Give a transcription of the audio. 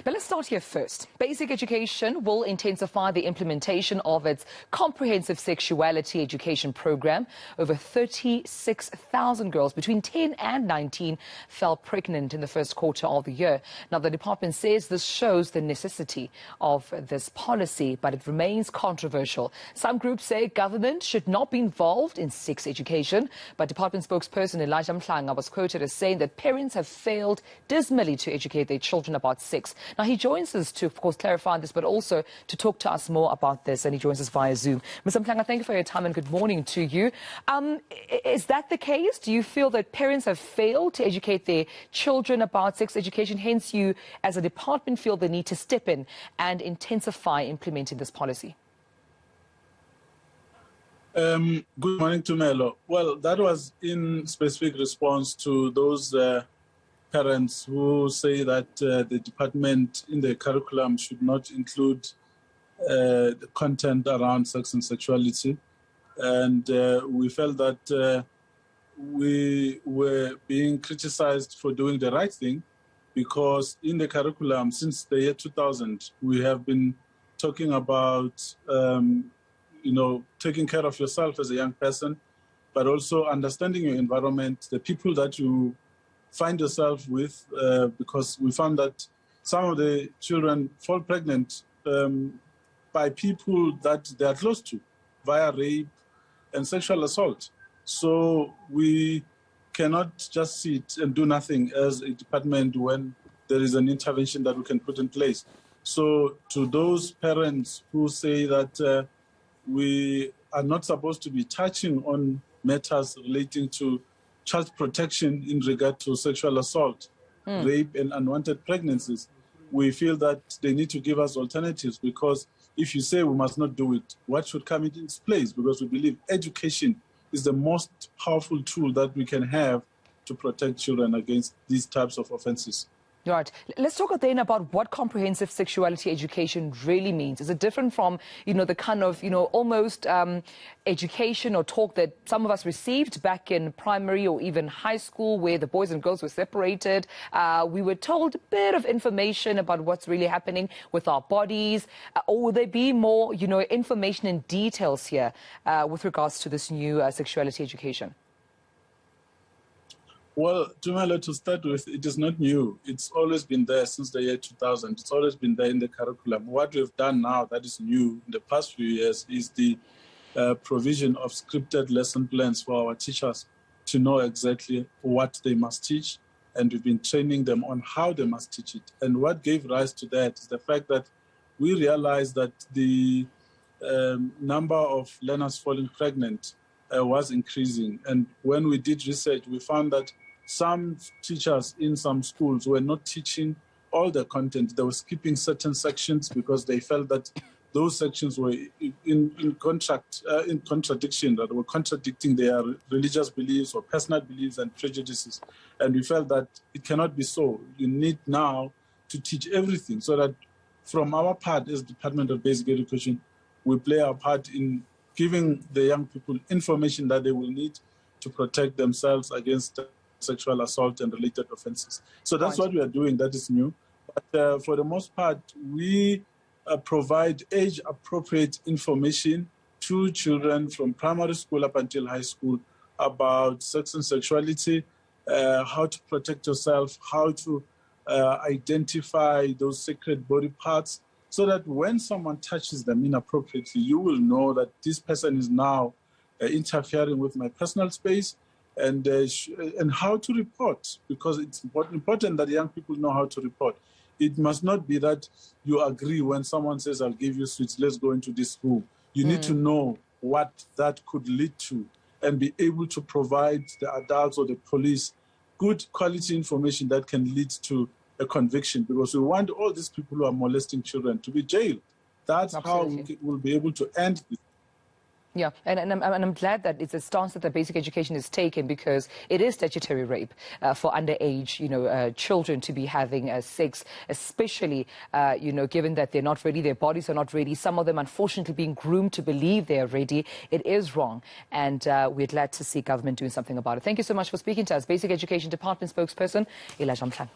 But let's start here first. Basic education will intensify the implementation of its comprehensive sexuality education program. Over 36,000 girls between 10 and 19 fell pregnant in the first quarter of the year. Now, the department says this shows the necessity of this policy, but it remains controversial. Some groups say government should not be involved in sex education, but department spokesperson Mhlanga was quoted as saying that parents have failed dismally to educate their children about sex. Now, he joins us to, of course, clarify this, but also to talk to us more about this, and he joins us via Zoom. Mr. Mhlanga, thank you for your time and good morning to you. Is that the case? Do you feel that parents have failed to educate their children about sex education? Hence, you, as a department, feel the need to step in and intensify implementing this policy? Good morning, Tumelo. Well, that was in specific response to those parents who say that the department in the curriculum should not include the content around sex and sexuality. And we felt that we were being criticized for doing the right thing, because in the curriculum since the year 2000, we have been talking about taking care of yourself as a young person, but also understanding your environment, the people that you find yourself with, because we found that some of the children fall pregnant by people that they are close to via rape and sexual assault. So we cannot just sit and do nothing as a department when there is an intervention that we can put in place. So to those parents who say that we are not supposed to be touching on matters relating to child protection in regard to sexual assault, rape and unwanted pregnancies, we feel that they need to give us alternatives, because if you say we must not do it, what should come in its place? Because we believe education is the most powerful tool that we can have to protect children against these types of offenses. Right. Let's talk then about what comprehensive sexuality education really means. Is it different from, the kind of, almost education or talk that some of us received back in primary or even high school, where the boys and girls were separated? We were told a bit of information about what's really happening with our bodies. Or will there be more, information and details here with regards to this new sexuality education? Well, Tumelo, to start with, it is not new. It's always been there since the year 2000. It's always been there in the curriculum. What we've done now that is new in the past few years is the provision of scripted lesson plans for our teachers to know exactly what they must teach, and we've been training them on how they must teach it. And what gave rise to that is the fact that we realized that the number of learners falling pregnant was increasing. And when we did research, we found that some teachers in some schools were not teaching all the content. They were skipping certain sections because they felt that those sections were in contradiction, that were contradicting their religious beliefs or personal beliefs and prejudices. And we felt that it cannot be so. You need now to teach everything, so that from our part as Department of Basic Education, we play our part in giving the young people information that they will need to protect themselves against sexual assault and related offenses. So that's what we are doing. That is new. But for the most part, we provide age-appropriate information to children from primary school up until high school about sex and sexuality, how to protect yourself, how to identify those sacred body parts, so that when someone touches them inappropriately, you will know that this person is now interfering with my personal space, and how to report, because it's important that young people know how to report. It must not be that you agree when someone says, I'll give you sweets, let's go into this room. You need to know what that could lead to and be able to provide the adults or the police good quality information that can lead to a conviction, because we want all these people who are molesting children to be jailed. That's Absolutely. How we will be able to end this. Yeah, and I'm glad that it's a stance that the basic education is taken, because it is statutory rape for underage, children to be having sex, especially, given that they're not ready, their bodies are not ready. Some of them, unfortunately, being groomed to believe they're ready. It is wrong, and we're glad to see government doing something about it. Thank you so much for speaking to us. Basic Education Department spokesperson, Mhlanga.